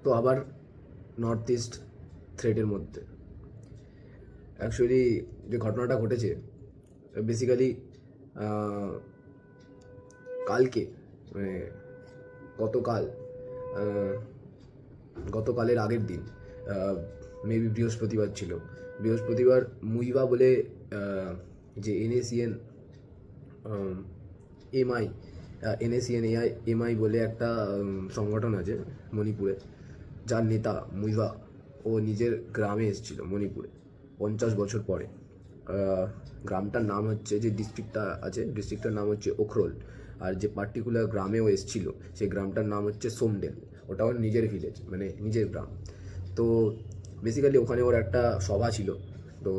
তো আবার north east থ্রেটের মধ্যে। অ্যাকচুয়ালি যে ঘটনাটা ঘটেছে বেসিক্যালি কালকে মানে গতকালের আগের দিন মেবি বৃহস্পতিবার ছিল। বৃহস্পতিবার মুইভা বলে যে NACN-AI বলে একটা সংগঠন আছে মণিপুরে, যার নেতা মুইভা ও নিজের গ্রামে এসেছিল মণিপুরে 50 বছর পরে। গ্রামটার নাম হচ্ছে, যে ডিস্ট্রিক্টটার নাম হচ্ছে ওখরোল, আর যে পার্টিকুলার গ্রামেও এসেছিল সেই গ্রামটার নাম হচ্ছে সোমডেল। ওটা ওর নিজের ভিলেজ, মানে নিজের গ্রাম। তো বেসিক্যালি ওখানে ওর একটা সভা ছিল, তো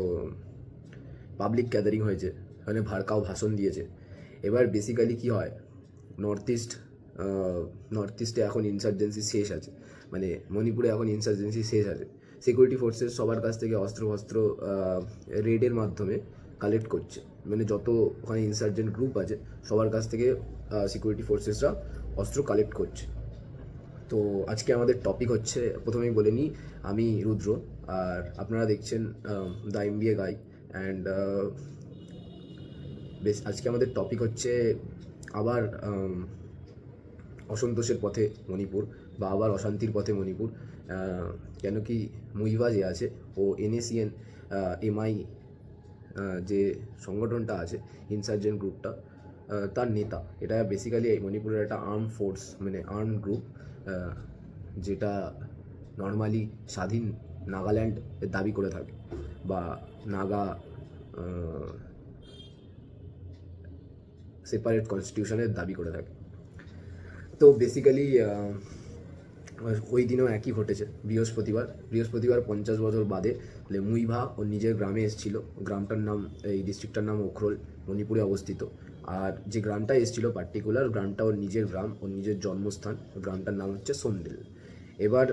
পাবলিক গ্যাদারিং হয়েছে, ওখানে ভাড়কাও ভাষণ দিয়েছে। এবার বেসিক্যালি কি হয়, নর্থ ইস্টে এখন ইনসার্জেন্সি শেষ আছে, মানে মণিপুরে এখন ইনসার্জেন্সি শেষ আছে। সিকিউরিটি ফোর্সেস সবার কাছ থেকে অস্ত্র রেডের মাধ্যমে কালেক্ট করছে, মানে যত ওখানে ইনসার্জেন্ট গ্রুপ আছে সবার কাছ থেকে সিকিউরিটি ফোর্সেসরা অস্ত্র কালেক্ট করছে। তো আজকে আমাদের টপিক হচ্ছে, প্রথমেই বলে নিই, আমি রুদ্র, আর আপনারা দেখছেন দ্য MBA গাই। অ্যান্ড আজকে আমাদের টপিক হচ্ছে আবার অসন্তোষের পথে মণিপুর, বা আবার অশান্তির পথে মণিপুর। কেন কি মুইভা যে আছে ও NACN-MI যে সংগঠনটা আছে, ইনসার্জেন্ট গ্রুপটা, তার নেতা। এটা বেসিক্যালি মণিপুরের একটা আর্ম ফোর্স, মানে আর্ম গ্রুপ, যেটা নর্মালি স্বাধীন নাগাল্যান্ড দাবি করে থাকে, বা নাগা সেপারেট কনস্টিটিউশনের দাবি করে থাকে। তো বেসিক্যালি ওই দিনও একই ঘটেছে। বৃহস্পতিবার 50 বছর বাদে মুইভা ও নিজের গ্রামে এসেছিল। গ্রামটার নাম, এই ডিস্ট্রিক্টটার নাম ওখরোল, মণিপুরে অবস্থিত। আর যে গ্রামটা এসেছিল পার্টিকুলার গ্রামটা ওর নিজের গ্রাম, ওর নিজের জন্মস্থান। গ্রামটার নাম হচ্ছে সোমডেল। এবার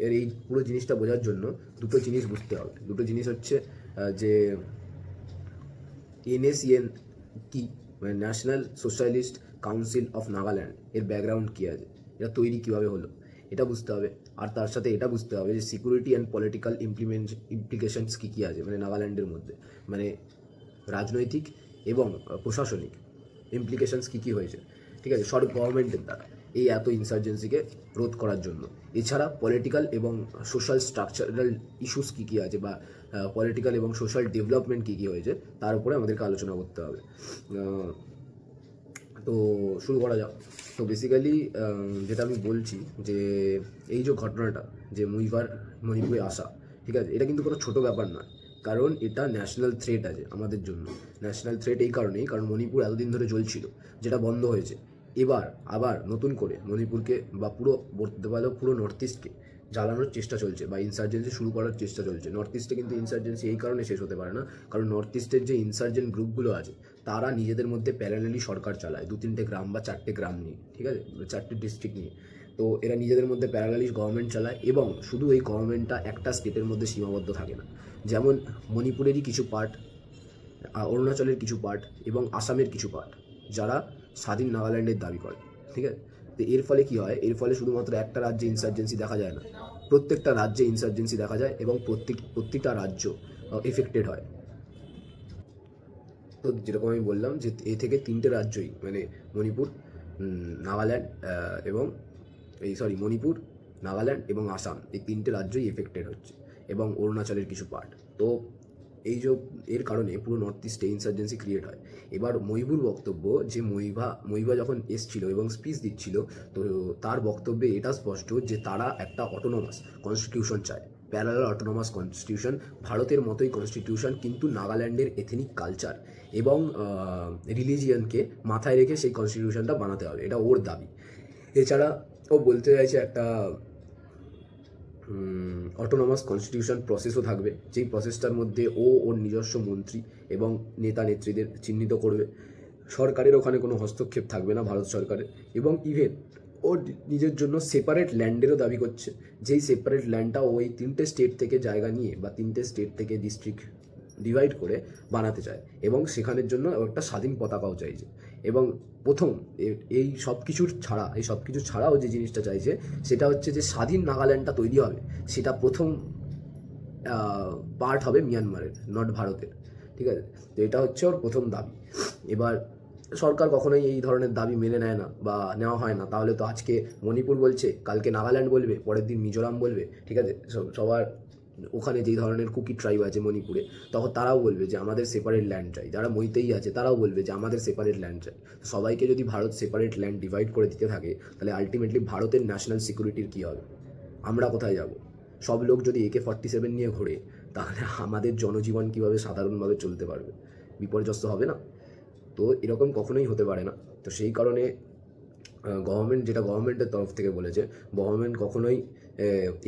এর এই পুরো জিনিসটা বোঝার জন্য দুটো জিনিস বুঝতে হবে। দুটো জিনিস হচ্ছে যে NACN কি, মানে national socialist council of Nagaland, এর ব্যাকগ্রাউন্ড কী আছে, এটা তৈরি কীভাবে হলো এটা বুঝতে হবে। আর তার সাথে এটা বুঝতে হবে যে সিকিউরিটি অ্যান্ড পলিটিক্যাল ইমপ্লিকেশনস কী কী আছে, মানে নাগাল্যান্ডের মধ্যে, মানে রাজনৈতিক এবং প্রশাসনিক ইমপ্লিকেশনস কী কী হয়েছে, ঠিক আছে, সব গভর্নমেন্টের দ্বারা এই এত ইনসার্জেন্সিকে রোধ করার জন্য। এছাড়া পলিটিক্যাল এবং সোশ্যাল স্ট্রাকচারাল ইস্যুস কী কী আছে, বা পলিটিক্যাল এবং সোশ্যাল ডেভেলপমেন্ট কী কী হয়েছে, তার উপরে আমাদেরকে আলোচনা করতে হবে। তো শুরু করা যাক। তো বেসিক্যালি যেটা আমি বলছি, যে এই যে ঘটনাটা, যে মুইভার মণিপুরে আসা, ঠিক আছে, এটা কিন্তু কোনো ছোটো ব্যাপার নয়, কারণ এটা ন্যাশনাল থ্রেট আছে আমাদের জন্য। ন্যাশনাল থ্রেট এই কারণেই, কারণ মণিপুর এতদিন ধরে চলছিল, যেটা বন্ধ হয়েছে। এবার আবার নতুন করে মণিপুরকে, বা পুরো বলতে পারো পুরো নর্থ ইস্টকে জ্বালানোর চেষ্টা চলছে, বা ইনসার্জেন্সি শুরু করার চেষ্টা চলছে। নর্থ ইস্টে কিন্তু ইনসার্জেন্সি এই কারণে শেষ হতে পারে না, কারণ নর্থ ইস্টের যে ইনসার্জেন্ট গ্রুপগুলো আছে তারা নিজেদের মধ্যে প্যারালালি সরকার চালায়, 2-3টে গ্রাম বা 4টে গ্রাম নিয়ে, ঠিক আছে, 4টে ডিস্ট্রিক্ট নিয়ে। তো এরা নিজেদের মধ্যে প্যারালালি গভর্নমেন্ট চালায়, এবং শুধু এই গভর্নমেন্টটা একটা স্টেটের মধ্যে সীমাবদ্ধ থাকে না। যেমন মণিপুরেরই কিছু পার্ট, অরুণাচলের কিছু পার্ট, এবং আসামের কিছু পার্ট, যারা স্বাধীন নাগাল্যান্ডের দাবি করে, ঠিক আছে। তো এর ফলে কী হয়, এর ফলে শুধুমাত্র একটা রাজ্যে ইনসার্জেন্সি দেখা যায় না, প্রত্যেকটা রাজ্যে ইনসার্জেন্সি দেখা যায়, এবং প্রত্যেকটা রাজ্য এফেক্টেড হয়। তো যেরকম আমি বললাম, যে এ থেকে 3টে রাজ্যই, মানে মণিপুর, নাগাল্যান্ড এবং মণিপুর, নাগাল্যান্ড এবং আসাম, এই 3টে রাজ্যই এফেক্টেড হচ্ছে, এবং অরুণাচলের কিছু পার্ট। তো এই যে এর কারণে পুরো নর্থ ইস্টে ইনসার্জেন্সি ক্রিয়েট হয়। এবার মহিবুর বক্তব্য, যে মহিবা যখন এসছিল এবং স্পিচ দিচ্ছিল, তো তার বক্তব্যে এটা স্পষ্ট যে তারা একটা অটোনমাস কনস্টিটিউশন চায়, প্যারালাল অটোনমাস কনস্টিটিউশন, ভারতের মতোই কনস্টিটিউশন, কিন্তু নাগাল্যান্ডের এথনিক কালচার এবং রিলিজিয়নকে মাথায় রেখে সেই কনস্টিটিউশনটা বানাতে হবে, এটা ওর দাবি। এছাড়া ও বলতে চাইছে একটা অটোনমাস কনস্টিটিউশন প্রসেসও থাকবে, যেই প্রসেসটার মধ্যে ওর নিজস্ব মন্ত্রী এবং নেতা নেত্রীদের চিহ্নিত করবে। সরকারের ওখানে কোনো হস্তক্ষেপ থাকবে না, ভারত সরকারের। এবং ইভেন ও নিজের জন্য সেপারেট ল্যান্ডেরও দাবি করছে, যেই সেপারেট ল্যান্ডটা ওই 3টে স্টেট থেকে জায়গা নিয়ে, বা 3টে স্টেট থেকে ডিস্ট্রিক্ট ডিভাইড করে বানাতে চায়, এবং সেখানের জন্য একটা স্বাধীন পতাকাও চাইছে। এবং প্রথম এই সব কিছুর ছাড়াও যে জিনিসটা চাইছে সেটা হচ্ছে যে স্বাধীন নাগাল্যান্ডটা তৈরি হবে, সেটা প্রথম পার্ট হবে মিয়ানমারের, নট ভারতের। ঠিক আছে, তো এটা হচ্ছে ওর প্রথম দাবি। এবার সরকার কখনোই এই ধরনের দাবি মেনে নেয় না বা নেওয়া হয় না, তাহলে তো আজকে মণিপুর বলছে, কালকে নাগাল্যান্ড বলবে, পরের দিন মিজোরাম বলবে। ঠিক আছে, সবার ওখানে যেই ধরনের কুকি ট্রাইব আছে মণিপুরে, তখন তারাও বলবে যে আমাদের সেপারেট ল্যান্ড চাই। যারা মইতেই আছে তারাও বলবে যে আমাদের সেপারেট ল্যান্ড চাই। সবাইকে যদি ভারত সেপারেট ল্যান্ড ডিভাইড করে দিতে থাকে, তাহলে আলটিমেটলি ভারতের ন্যাশনাল সিকিউরিটির কী হবে? আমরা কোথায় যাব? সব লোক যদি AK-47 নিয়ে ঘোরে, তাহলে আমাদের জনজীবন কীভাবে সাধারণভাবে চলতে পারবে? বিপর্যস্ত হবে না? তো এরকম কখনোই হতে পারে না। তো সেই কারণে গভর্নমেন্টের তরফ থেকে বলেছে, গভর্নমেন্ট কখনোই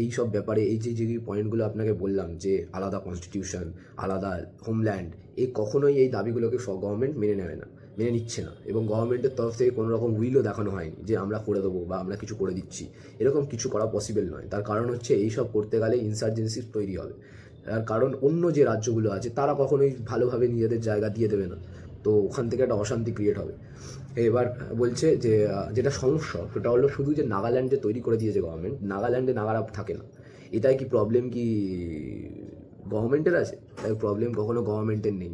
এই সব ব্যাপারে এই যে পয়েন্টগুলো আপনাকে বললাম, যে আলাদা কনস্টিটিউশন, আলাদা হোমল্যান্ড, কখনোই এই দাবিগুলোকে গভর্নমেন্ট মেনে নিচ্ছে না। এবং গভর্নমেন্টের তরফ থেকে কোনো রকম উইলও দেখানো হয়নি যে আমরা করে দেবো বা আমরা কিছু করে দিচ্ছি। এরকম কিছু করা পসিবল নয়। তার কারণ হচ্ছে এইসব করতে গেলে ইনসার্জেন্সি তৈরি হবে। তার কারণ অন্য যে রাজ্যগুলো আছে তারা কখনোই ভালোভাবে নিজেদের জায়গা দিয়ে দেবে না, তো ওখান থেকে একটা অশান্তি ক্রিয়েট হবে। এবার বলছে যে যেটা সমস্যা সেটা হলো শুধু যে নাগাল্যান্ডে তৈরি করে দিয়েছে গভর্নমেন্ট, নাগাল্যান্ডে নাগারা থাকে না। এটাই কি প্রবলেম কি গভর্নমেন্টের আছে? তাই প্রবলেম কখনো গভর্নমেন্টের নেই।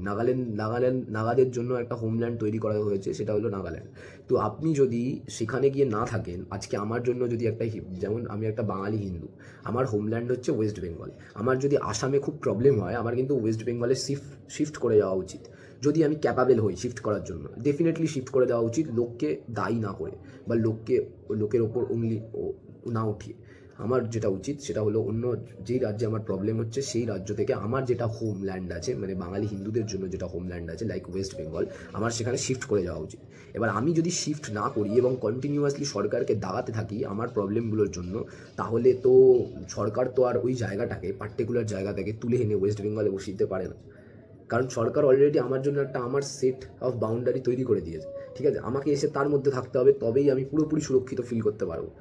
নাগাদের জন্য একটা হোমল্যান্ড তৈরি করা হয়েছে, সেটা হলো নাগাল্যান্ড। তো আপনি যদি সেখানে গিয়ে না থাকেন, আজকে আমার জন্য যদি যেমন আমি একটা বাঙালি হিন্দু, আমার হোমল্যান্ড হচ্ছে ওয়েস্ট বেঙ্গল। আমার যদি আসামে খুব প্রবলেম হয়, আমার কিন্তু ওয়েস্ট বেঙ্গলে শিফট করে যাওয়া উচিত। যদি আমি ক্যাপাবেল হই শিফট করার জন্য, ডেফিনেটলি শিফট করে দেওয়া উচিত, লোককে দায়ী না করে বা লোকের ওপর উংলি না উঠিয়ে। আমার যেটা উচিত সেটা হলো অন্য যেই রাজ্যে আমার প্রবলেম হচ্ছে সেই রাজ্য থেকে আমার যেটা হোমল্যান্ড আছে, মানে বাঙালি হিন্দুদের জন্য যেটা হোমল্যান্ড আছে লাইক ওয়েস্ট বেঙ্গল, আমার সেখানে শিফট করে যাওয়া উচিত। এবার আমি যদি শিফট না করি এবং কন্টিনিউয়াসলি সরকারকে দাগাতে থাকি আমার প্রবলেমগুলোর জন্য, তাহলে তো সরকার তো আর ওই জায়গাটাকে পার্টিকুলার জায়গা থেকে তুলে এনে ওয়েস্ট বেঙ্গলে বসিয়ে দিতে পারে না। কারণ সরকার অলরেডি আমার জন্য আমার সেট অফ বাউন্ডারি তৈরি করে দিয়েছে। ঠিক আছে, আমাকে এসে তার মধ্যে থাকতে হবে, তবেই আমি পুরোপুরি সুরক্ষিত ফিল করতে পারবো।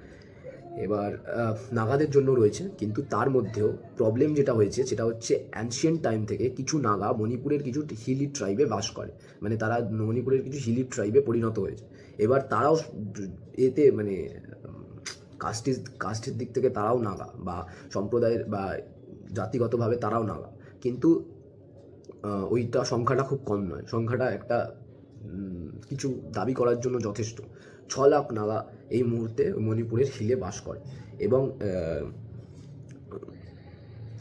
এবার নাগাদের জন্য রয়েছে, কিন্তু তার মধ্যেও প্রবলেম যেটা হয়েছে সেটা হচ্ছে অ্যানশিয়েন্ট টাইম থেকে কিছু নাগা মণিপুরের কিছু হিলি ট্রাইবে বাস করে, মানে তারা মণিপুরের কিছু হিলি ট্রাইবে পরিণত হয়েছে। এবার তারাও এতে মানে কাস্টের দিক থেকে তারাও নাগা বা সম্প্রদায়ের বা জাতিগতভাবে তারাও নাগা, কিন্তু ওইটা সংখ্যাটা খুব কম নয়। সংখ্যাটা একটা কিছু দাবি করার জন্য যথেষ্ট। 6 লাখ নাগা এই মুহূর্তে মণিপুরের হিলে বাস করে এবং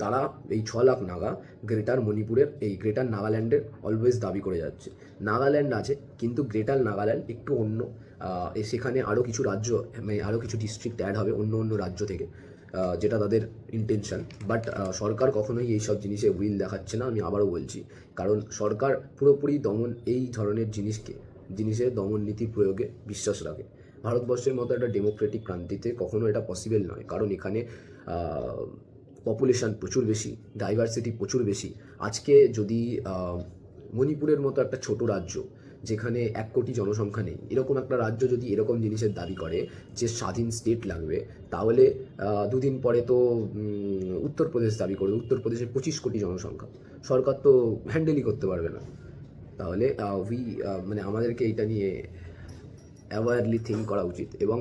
তারা এই 6 লাখ নাগা গ্রেটার মণিপুরের গ্রেটার নাগাল্যান্ডের অলওয়েজ দাবি করে যাচ্ছে। নাগাল্যান্ড আছে, কিন্তু গ্রেটার নাগাল্যান্ড একটু অন্য। সেখানে আরও কিছু রাজ্য, মানে আরও কিছু ডিস্ট্রিক্ট অ্যাড হবে অন্য রাজ্য থেকে, যেটা তাদের ইন্টেনশন। বাট সরকার কখনোই এইসব জিনিসে উইল দেখাচ্ছে না, আমি আবারও বলছি। কারণ সরকার পুরোপুরি এই ধরনের জিনিসের দমন নীতির প্রয়োগে বিশ্বাস রাখে। ভারতবর্ষের মতো একটা ডেমোক্রেটিক ক্রান্তিতে কখনো এটা পসিবল নয়, কারণ এখানে পপুলেশন প্রচুর বেশি, ডাইভার্সিটি প্রচুর বেশি। আজকে যদি মণিপুরের মতো একটা ছোট রাজ্য, যেখানে 1 কোটি জনসংখ্যা নেই, এরকম একটা রাজ্য যদি এরকম জিনিসের দাবি করে যে স্বাধীন স্টেট লাগবে, তাহলে দুদিন পরে তো উত্তরপ্রদেশ দাবি করবে। উত্তরপ্রদেশের 25 কোটি জনসংখ্যা, সরকার তো হ্যান্ডেলই করতে পারবে না। তাহলে মানে আমাদেরকে এটা নিয়ে অ্যাওয়ারলি থিঙ্ক করা উচিত। এবং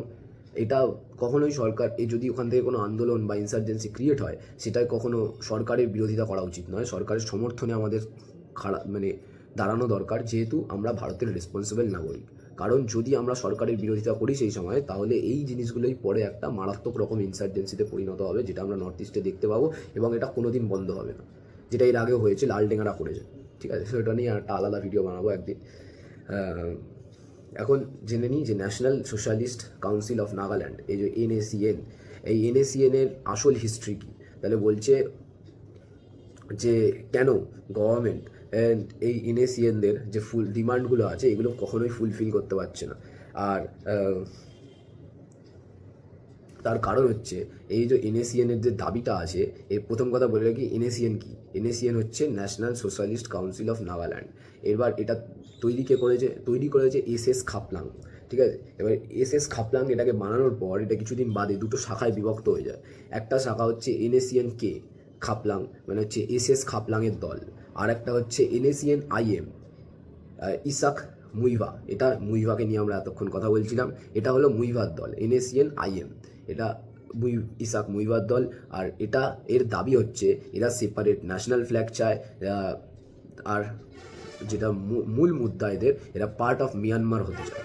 এটা কখনোই সরকার যদি ওখান থেকে কোনো আন্দোলন বা ইনসার্জেন্সি ক্রিয়েট হয়, সেটাই কখনো সরকারের বিরোধিতা করা উচিত নয়। সরকারের সমর্থনে আমাদের দাঁড়ানো দরকার, যেহেতু আমরা ভারতের রেসপন্সিবল নাগরিক। কারণ যদি আমরা সরকারের বিরোধিতা করি সেই সময়, তাহলে এই জিনিসগুলোই পরে একটা মারাত্মক রকম ইনসার্জেন্সিতে পরিণত হবে, যেটা আমরা নর্থ ইস্টে দেখতে পাবো, এবং এটা কোনোদিন বন্ধ হবে না, যেটা এর আগেও হয়েছে, লালডেঙ্গারা করেছে। ঠিক আছে, সেটা নিয়ে একটা আলাদা ভিডিও বানাবো একদিন। এখন জেনে নিই যে national socialist council of Nagaland, এই যে NACN, এই NACN-এর আসল হিস্ট্রি কী? তাহলে বলছে যে কেন গভর্নমেন্ট এই NACN-দের যে ডিমান্ডগুলো আছে এগুলো কখনোই ফুলফিল করতে পারছে না। আর তার কারণ হচ্ছে এই যে NACN-এর যে দাবিটা আছে, এর প্রথম কথা বলে রাখি, NACN কি? NACN হচ্ছে national socialist council of Nagaland. এবার এটা তৈরি করেছে SS খাপলাং। ঠিক আছে, এবার SS খাপলাং এটাকে বানানোর পর এটা কিছুদিন বাদে দুটো শাখায় বিভক্ত হয়ে যায়। একটা শাখা হচ্ছে NACN-K খাপলাং, মানে হচ্ছে SS খাপলাংয়ের দল। আর একটা হচ্ছে NACN-IM, ইসাক এটা মুইভাকে নিয়ে আমরা এতক্ষণ কথা বলছিলাম। এটা হলো মুইভার দল, NACN-IM, এটা ইসাক মুইভার দল। আর এর দাবি হচ্ছে এরা সেপারেট ন্যাশনাল ফ্ল্যাগ চায়, আর যেটা মূল মুদ্রা এরা পার্ট অফ মিয়ানমার হতে চায়,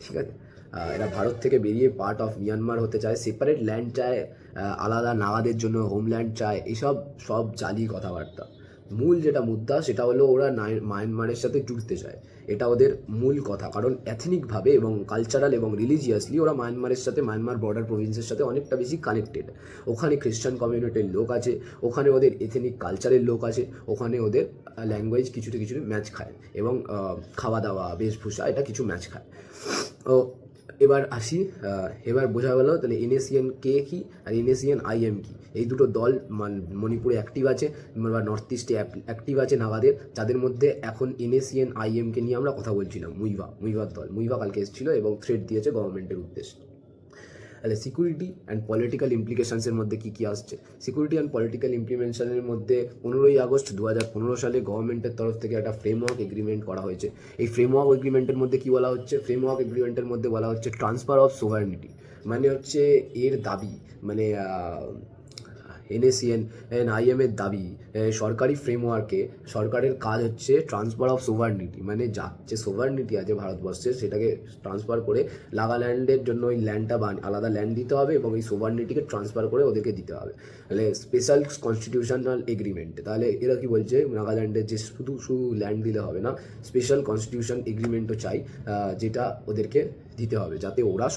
ঠিক আছে। এরা ভারত থেকে বেরিয়ে পার্ট অফ মিয়ানমার হতে চায়, সেপারেট ল্যান্ড চায়, আলাদা নাগাদের জন্য হোমল্যান্ড চায়, এইসব সব জালি কথাবার্তা। মূল যেটা মুদ্রা সেটা হলো ওরা মায়ানমারের সাথে জুড়তে চায়, এটা ওদের মূল কথা। কারণ এথনিকভাবে এবং কালচারাল এবং রিলিজিয়াসলি ওরা মায়ানমারের সাথে, মায়ানমার বর্ডার প্রভিন্সের সাথে অনেকটা বেশি কানেক্টেড। ওখানে খ্রিস্টান কমিউনিটির লোক আছে, ওখানে ওদের এথনিক কালচারের লোক আছে, ওখানে ওদের ল্যাঙ্গুয়েজ কিছুতে কিছু ম্যাচ খায় এবং খাওয়া দাওয়া বেশভূষা এটা কিছু ম্যাচ খায়। ও এবার আসি, এবার বোঝা গেল তাহলে NACN-K কি আর NACN-IM কি। এই দুটো দল মণিপুরে অ্যাক্টিভ আছে বা নর্থ ইস্টে অ্যাক্টিভ আছে নাগাদের, যাদের মধ্যে এখন NACN-IM-কে নিয়ে আমরা কথা বলছিলাম। মুইভার দল, মুইভা কালকে এসেছিল এবং থ্রেট দিয়েছে গভর্নমেন্টের উদ্দেশ্যে। তাহলে সিকিউরিটি অ্যান্ড পলিটিক্যাল ইমপ্লিকেশনসের মধ্যে কী কী আসছে? সিকিউরিটি অ্যান্ড পলিটিক্যাল ইমপ্লিমেন্টেশনের মধ্যে 15ই আগস্ট 2015 সালে গভর্নমেন্টের তরফ থেকে একটা ফ্রেমওয়ার্ক এগ্রিমেন্ট করা হয়েছে। এই ফ্রেমওয়ার্ক এগ্রিমেন্টের মধ্যে কী বলা হচ্ছে? ফ্রেমওয়ার্ক এগ্রিমেন্টের মধ্যে বলা হচ্ছে ট্রান্সফার অফ সোভারেনিটি, মানে হচ্ছে এর দাবি, মানে NACN-IM এর দাবি সরকারি ফ্রেমওয়ার্কে সরকারের কাজ হচ্ছে ট্রান্সফার অফ সোভারেনিটি, মানে যে সোভারেনিটি আছে ভারতবর্ষের সেটাকে ট্রান্সফার করে নাগাল্যান্ডের জন্য ওই ল্যান্ডটা আলাদা ল্যান্ড দিতে হবে এবং এই সোভারেনিটিকে ট্রান্সফার করে ওদেরকে দিতে হবে। তাহলে স্পেশাল কনস্টিটিউশনাল এগ্রিমেন্ট, তাহলে এরা কি বলছে নাগাল্যান্ডের যে শুধু ল্যান্ড দিলে হবে না, স্পেশাল কনস্টিটিউশন এগ্রিমেন্টও চাই, যেটা ওদেরকে দিতে হবে যাতে ওরা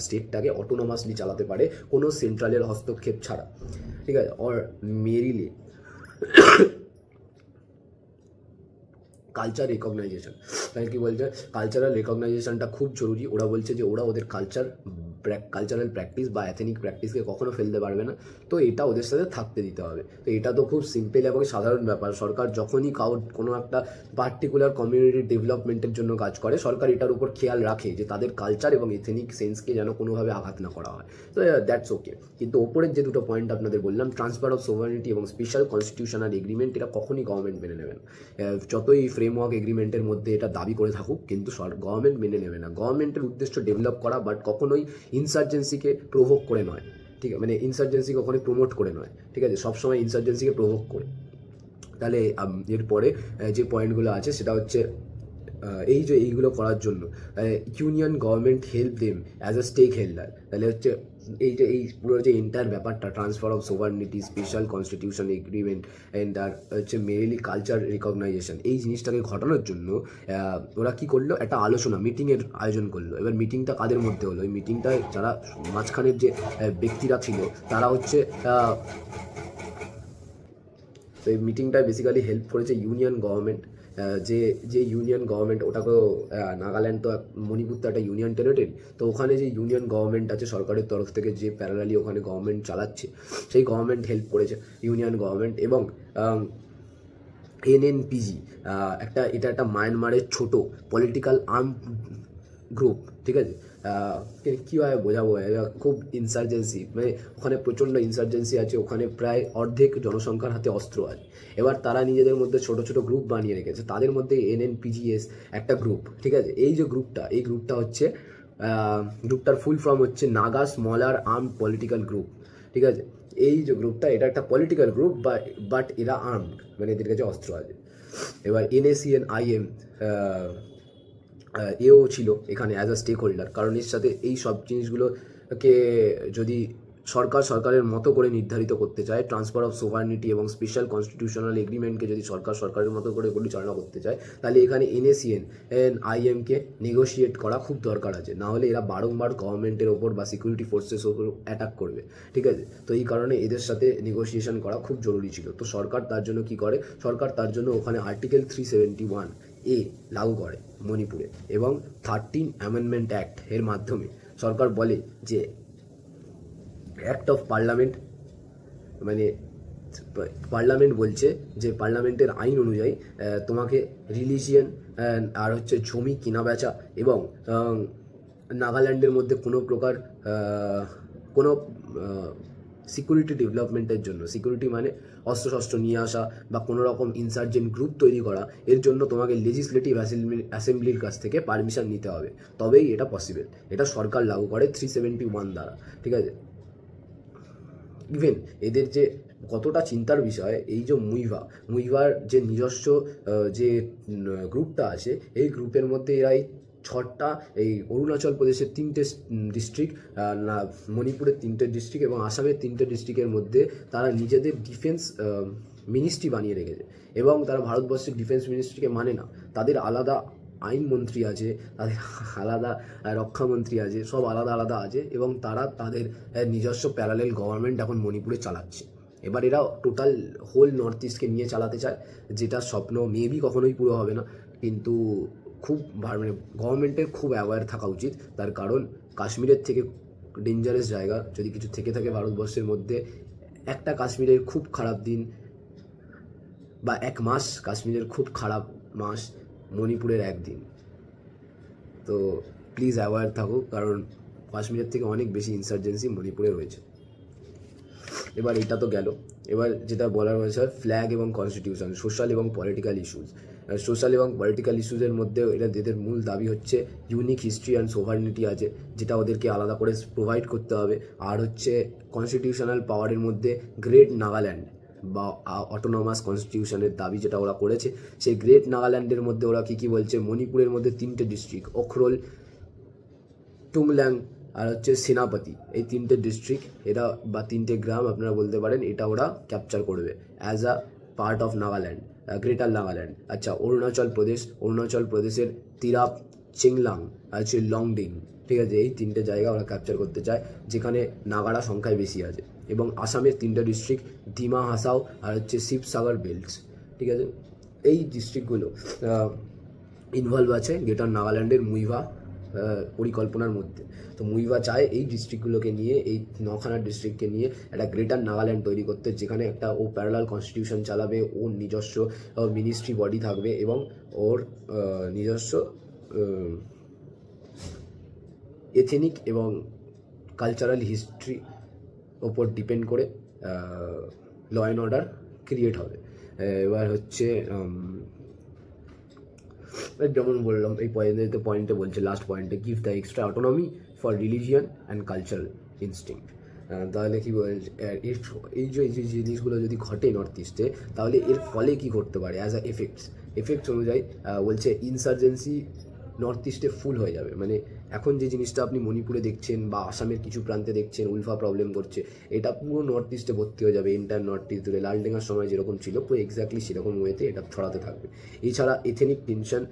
স্টেটটাকে অটোনোমাসলি চালাতে পারে কোনো সেন্ট্রালের হস্তক্ষেপ ছাড়া, ঠিক আছে। और मेरिले কালচার রিকগনাইজেশন, তাই কি বলছে কালচারাল রিকগনাইজেশনটা খুব জরুরি। ওরা বলছে যে ওরা ওদের কালচারাল প্র্যাকটিস বা এথনিক প্র্যাকটিসকে কখনো ফেলতে পারবে না, তো এটা ওদের সাথে থাকতে দিতে হবে। তো এটা তো খুব সিম্পল এবং সাধারণ ব্যাপার। সরকার যখনই কোনো একটা পার্টিকুলার কমিউনিটি ডেভেলপমেন্টের জন্য কাজ করে, সরকার এটার উপর খেয়াল রাখে যে তাদের কালচার এবং এথনিক সেন্সকে যেন কোনোভাবে আঘাত না করা হয়। তো দ্যাটস ওকে। কিন্তু ওপরের যে দুটো পয়েন্ট আপনাদের বললাম, ট্রান্সফার অফ সোভারেনিটি এবং স্পেশাল কনস্টিটিউশনাল এগ্রিমেন্ট, এটা কখনই গভর্নমেন্ট মেনে নেবে না। যতই ফ্রেমওয়ার্ক এগ্রিমেন্টের মধ্যে এটা দাবি করে থাকুক, কিন্তু গভর্নমেন্ট মেনে নেবে না। গভর্নমেন্টের উদ্দেশ্য ডেভেলপ করা, বাট কখনোই ইনসার্জেন্সিকে প্রভোক করে নয়, ঠিক আছে, মানে ইনসার্জেন্সি কখনোই প্রমোট করে নয়, ঠিক আছে, সবসময় ইনসার্জেন্সিকে প্রভোক করে। তাহলে এরপরে যে পয়েন্টগুলো আছে সেটা হচ্ছে এইগুলো করার জন্য union government help them as a stakeholder. তাহলে হচ্ছে এই পুরো যে এন্টায়ার ব্যাপারটা, transfer of sovereignty, special constitution agreement and আর হচ্ছে মেনলি কালচার রিকগনাইজেশন, এই জিনিসটাকে ঘটানোর জন্য ওরা কী করলো, একটা আলোচনা মিটিংয়ের আয়োজন করলো। এবার মিটিংটা কাদের মধ্যে হলো? এই মিটিংটায় যারা মাঝখানের যে ব্যক্তিরা ছিল তারা হচ্ছে, তো এই মিটিংটায় বেসিক্যালি হেল্প করেছে ইউনিয়ন গভর্নমেন্ট। যে ইউনিয়ন গভর্নমেন্ট, ওটাকেও নাগাল্যান্ড তো মণিপুর তো একটা ইউনিয়ন টেরিটরি, তো ওখানে যে ইউনিয়ন গভর্নমেন্ট আছে সরকারের তরফ থেকে যে প্যারালালি ওখানে গভর্নমেন্ট চালাচ্ছে, সেই গভর্নমেন্ট হেল্প করেছে ইউনিয়ন গভর্নমেন্ট। এবং NNPG এটা একটা মায়ানমারের ছোট পলিটিক্যাল আর্ম গ্রুপ, ঠিক আছে। কীভাবে বোঝাবো, খুব ইনসার্জেন্সি, মানে ওখানে প্রচণ্ড ইনসার্জেন্সি আছে, ওখানে প্রায় অর্ধেক জনসংখ্যার হাতে অস্ত্র আছে। এবার তারা নিজেদের মধ্যে ছোট ছোট গ্রুপ বানিয়ে রেখেছে, তাদের মধ্যে NNPGS একটা গ্রুপ, ঠিক আছে। এই গ্রুপটা হচ্ছে, গ্রুপটার ফুল ফর্ম হচ্ছে Naga smaller arm political group, ঠিক আছে। এই যে গ্রুপটা, এটা একটা পলিটিক্যাল গ্রুপ, বাট এরা আর্মড, মানে এদের কাছে অস্ত্র আছে। এবার NACN-IM এও ছিল এখানে অ্যাজ আ স্টেক হোল্ডার, কারণ এর সাথে এই সব জিনিসগুলোকে যদি সরকারের মতো করে নির্ধারিত করতে চায়, ট্রান্সফার অফ সোভারেনিটি এবং স্পেশাল কনস্টিটিউশনাল এগ্রিমেন্টকে যদি সরকারের মতো করে পরিচালনা করতে চায়, তাহলে এখানে NACN-IM-কে নেগোশিয়েট করা খুব দরকার আছে, না হলে এরা বারংবার গভর্নমেন্টের ওপর বা সিকিউরিটি ফোর্সেস ওপর অ্যাটাক করবে, ঠিক আছে। তো এই কারণে এদের সাথে নেগোসিয়েশন করা খুব জরুরি ছিল। তো সরকার তার জন্য কি করে, সরকার তার জন্য ওখানে আর্টিকেল 371A লাগু করে মণিপুরে, এবং 13 অ্যামেন্ডমেন্ট অ্যাক্ট এর মাধ্যমে সরকার বলে যে অ্যাক্ট অফ পার্লামেন্ট, মানে পার্লামেন্ট বলছে যে পার্লামেন্টের আইন অনুযায়ী তোমাকে রিলিজিয়ন আর হচ্ছে জমি কেনা বেচা এবং নাগাল্যান্ডের মধ্যে কোনো প্রকার কোনো সিকিউরিটি ডেভেলপমেন্টের জন্য। সিকিউরিটি মানে অস্ত্রশস্ত্র নিয়ে আসা বা কোনো রকম ইনসার্জেন্ট গ্রুপ তৈরি করা, এর জন্য তোমাকে লেজিসলেটিভ অ্যাসেম্বলির কাছ থেকে পারমিশন নিতে হবে, তবেই এটা পসিবল। এটা সরকার লাগু করে 371 দ্বারা, ঠিক আছে। ইভেন এদের যে কতটা চিন্তার বিষয়, এই যে মুইভার যে নিজস্ব যে গ্রুপটা আছে, এই গ্রুপের মধ্যে এরা এই 6টা, এই অরুণাচল প্রদেশের 3টে ডিস্ট্রিক্ট, মণিপুরের 3টে ডিস্ট্রিক্ট এবং আসামের 3টে ডিস্ট্রিক্টের মধ্যে তারা নিজেদের ডিফেন্স মিনিস্ট্রি বানিয়ে রেখেছে। এবং তারা ভারতবর্ষের ডিফেন্স মিনিস্ট্রিকে মানে না, তাদের আলাদা আইনমন্ত্রী আছে, তাদের আলাদা রক্ষামন্ত্রী আছে, সব আলাদা আলাদা আছে, এবং তারা তাদের নিজস্ব প্যারালেল গভর্নমেন্ট এখন মণিপুরে চালাচ্ছে। এবার এরা টোটাল হোল নর্থ ইস্টকে নিয়ে চালাতে চায়, যেটা স্বপ্ন মেবি কখনোই পুরো হবে না, কিন্তু খুব মানে গভর্নমেন্টের খুব অ্যাওয়্যার থাকা উচিত। তার কারণ কাশ্মীরের থেকে ডেঞ্জারাস জায়গা যদি কিছু থেকে থাকে ভারতবর্ষের মধ্যে, একটা কাশ্মীরের খুব খারাপ দিন বা 1 মাস কাশ্মীরের খুব খারাপ মাস মণিপুরের একদিন। তো প্লিজ অ্যাওয়্যার থাকো, কারণ কাশ্মীরের থেকে অনেক বেশি ইনসার্জেন্সি মণিপুরে রয়েছে। এবার এটা তো গেল, এবার যেটা বলার হয়েছে ফ্ল্যাগ এবং কনস্টিটিউশন, সোশ্যাল এবং পলিটিক্যাল ইস্যুস। সোশ্যাল এবং পলিটিক্যাল ইস্যুসের মধ্যে এদের মূল দাবি হচ্ছে ইউনিক হিস্ট্রি অ্যান্ড সোভারেনিটি আছে, যেটা ওদেরকে আলাদা করে প্রোভাইড করতে হবে। আর হচ্ছে কনস্টিটিউশনাল পাওয়ারের মধ্যে গ্রেট নাগাল্যান্ড বা অটোনমাস কনস্টিটিউশনের দাবি যেটা ওরা করেছে, সেই গ্রেট নাগাল্যান্ডের মধ্যে ওরা কী বলছে, মণিপুরের মধ্যে 3টে ডিস্ট্রিক্ট, ওখরোল, টুংল্যাং আর হচ্ছে সেনাপতি, এই 3টে ডিস্ট্রিক্ট এরা বা 3টে গ্রাম আপনারা বলতে পারেন, এটা ওরা ক্যাপচার করবে as a part of Nagaland, greater Nagaland. আচ্ছা, অরুণাচল প্রদেশের তিরাপ, চেংলাং আর হচ্ছে লংডিং, ঠিক আছে, এই 3টে জায়গা ওরা ক্যাপচার করতে চায়, যেখানে নাগারা সংখ্যায় বেশি আছে। এবং আসামের 3টে ডিস্ট্রিক্ট, ডিমা হাসাও আর হচ্ছে শিবসাগর বেল্টস, ঠিক আছে, এই ডিস্ট্রিক্টগুলো ইনভলভ আছে গ্রেটার নাগাল্যান্ডের মুইভা পরিকল্পনার মধ্যে। তো মুইভা চায় এই ডিস্ট্রিক্টগুলোকে নিয়ে, এই 9খানা ডিস্ট্রিক্টকে নিয়ে একটা গ্রেটার নাগাল্যান্ড তৈরি করতে, যেখানে একটা ও প্যারালাল কনস্টিটিউশন চালাবে, ওর নিজস্ব মিনিস্ট্রি বডি থাকবে এবং ওর নিজস্ব এথেনিক এবং কালচারাল হিস্ট্রি ওপর ডিপেন্ড করে ল অ্যান্ড অর্ডার ক্রিয়েট হবে। এবার হচ্ছে যেমন বললাম, এই পয়েন্টে বলছে, লাস্ট পয়েন্টে, give the extra autonomy for religion and cultural instinct. তাহলে কি বলছে, এই যে জিনিসগুলো যদি ঘটে নর্থ ইস্টে, তাহলে এর ফলে কি ঘটতে পারে অ্যাজ আ এফেক্টস অনুযায়ী বলছে ইনসার্জেন্সি নর্থ ইস্টে ফুল হয়ে যাবে। মানে এখন যে জিনিসটা আপনি মণিপুরে দেখছেন বা আসামের কিছু প্রান্তে দেখছেন, উলফা প্রবলেম করছে, এটা পুরো নর্থ ইস্টে ভর্তি হয়ে যাবে। এন্টার নর্থ ইস্ট জুড়ে লালডেঙ্গার সময় যেরকম ছিল, পুরো এক্স্যাক্টলি সেরকম ওয়েতে এটা ছড়াতে থাকবে। এছাড়া এথেনিক টেনশন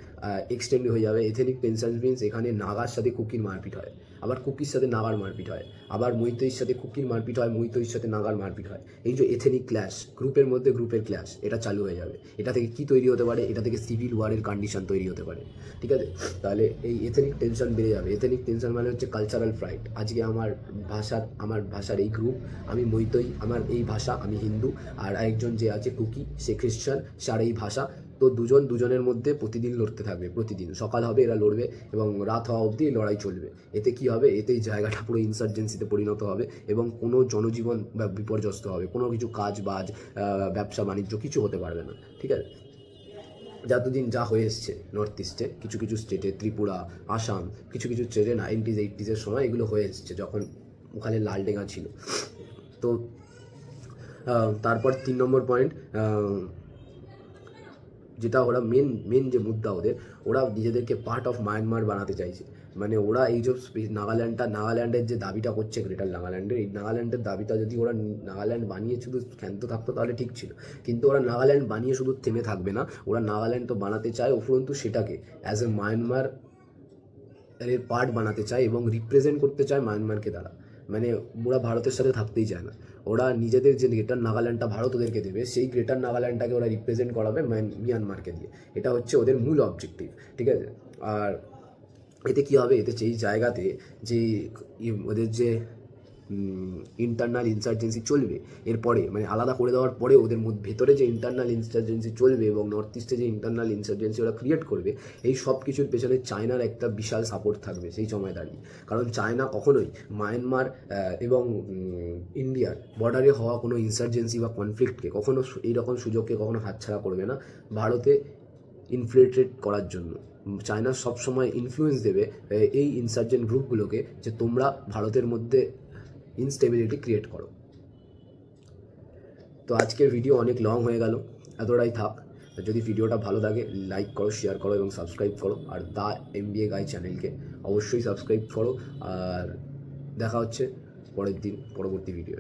এক্সটেন্ড হয়ে যাবে। এথেনিক টেনশন মিনস এখানে নাগার সাথে কুকির মারপিট হয়, আবার কুকির সাথে নাগার মারপিট হয়, আবার মৈতৈর সাথে কুকির মারপিট হয়, মৈতৈর সাথে নাগার মারপিট হয়। এই যে এথেনিক ক্ল্যাশ, গ্রুপের মধ্যে গ্রুপের ক্ল্যাশ, এটা চালু হয়ে যাবে। এটা থেকে কি তৈরি হতে পারে? এটা থেকে সিভিল ওয়ারের কন্ডিশন তৈরি হতে পারে, ঠিক আছে। তাহলে এই এথেনিক টেনশন বেড়ে যাবে। এথেনিক টেনশন মানে হচ্ছে কালচারাল ফ্রাইট। আজকে আমার ভাষার এই গ্রুপ, আমি মৈতৈ, আমার এই ভাষা, আমি হিন্দু, আর আরেকজন যে আছে কুকি, সে খ্রিস্টান, সার এই ভাষা। তো দুজনের মধ্যে প্রতিদিন লড়তে থাকবে, প্রতিদিন সকাল হবে এরা লড়বে এবং রাত হওয়া অবধি লড়াই চলবে। এতে কি হবে? এতে জায়গাটা পুরো ইনসার্জেন্সিতে পরিণত হবে এবং কোনো জনজীবন বিপর্যস্ত হবে, কোনো কিছু কাজ বাজ, ব্যবসা বাণিজ্য কিছু হতে পারবে না, ঠিক আছে। যতদিন যা হয়ে এসছে নর্থ ইস্টে, কিছু কিছু স্টেটে, ত্রিপুরা, আসাম, কিছু কিছু স্টেটে 90s 80s সময় এগুলো হয়ে এসছে, যখন ওখানে লালডেঙ্গা ছিল। তো তারপর 3 নম্বর পয়েন্ট, যেটা ওরা মেন যে মুদ্রা ওরা নিজেদেরকে পার্ট অফ মায়ানমার বানাতে চাইছে। মানে ওরা এই যে নাগাল্যান্ডের যে দাবিটা করছে, গ্রেটার নাগাল্যান্ডের, এই নাগাল্যান্ডের দাবিটা যদি ওরা নাগাল্যান্ড বানিয়ে শুধু ক্ষান্ত থাকতো তাহলে ঠিক ছিল, কিন্তু ওরা নাগাল্যান্ড বানিয়ে শুধু থেমে থাকবে না, ওরা নাগাল্যান্ড তো বানাতে চায়, উপরন্তু সেটাকে অ্যাজ এ মায়ানমার এর পার্ট বানাতে চায় এবং রিপ্রেজেন্ট করতে চায় মায়ানমারকে দ্বারা। মানে ওরা ভারতের সাথে থাকতেই চায় না, ওরা নিজেদের যে গ্রেটার নাগাল্যান্ডটা ভারত ওদেরকে দেবে, সেই গ্রেটার নাগাল্যান্ডটাকে ওরা রিপ্রেজেন্ট করাবে মিয়ানমারকে দিয়ে। এটা হচ্ছে ওদের মূল অবজেক্টিভ, ঠিক আছে। আর এতে কী হবে? এতে এই জায়গাতে যে ওদের যে ইন্টারনাল ইনসার্জেন্সি চলবে এরপরে, মানে আলাদা করে দেওয়ার পরে ওদের মধ্যে ভেতরে যে ইন্টারনাল ইনসার্জেন্সি চলবে এবং নর্থ ইস্টে যে ইন্টারনাল ইনসার্জেন্সি ওরা ক্রিয়েট করবে, এই সব কিছুর পেছনে চায়নার একটা বিশাল সাপোর্ট থাকবে সেই সময় দাঁড়িয়ে। কারণ চায়না কখনোই মায়ানমার এবং ইন্ডিয়ার বর্ডারে হওয়া কোনো ইনসার্জেন্সি বা কনফ্লিক্টকে কখনো এইরকম সুযোগকে কখনো হাতছাড়া করবে না ভারতে ইনফিল্ট্রেট করার জন্য। চায়না সবসময় ইনফ্লুয়েন্স দেবে এই ইনসার্জেন্ট গ্রুপগুলোকে যে তোমরা ভারতের মধ্যে ইনস্টেবিলিটি ক্রিয়েট করো। তো আজকের ভিডিও অনেক লং হয়ে গেল, এতটাই থাক। যদি ভিডিওটা ভালো লাগে লাইক করো, শেয়ার করো এবং সাবস্ক্রাইব করো। আর দ্য MBA গাই চ্যানেলকে অবশ্যই সাবস্ক্রাইব করো। আর দেখা হচ্ছে পরের দিন পরবর্তী ভিডিও।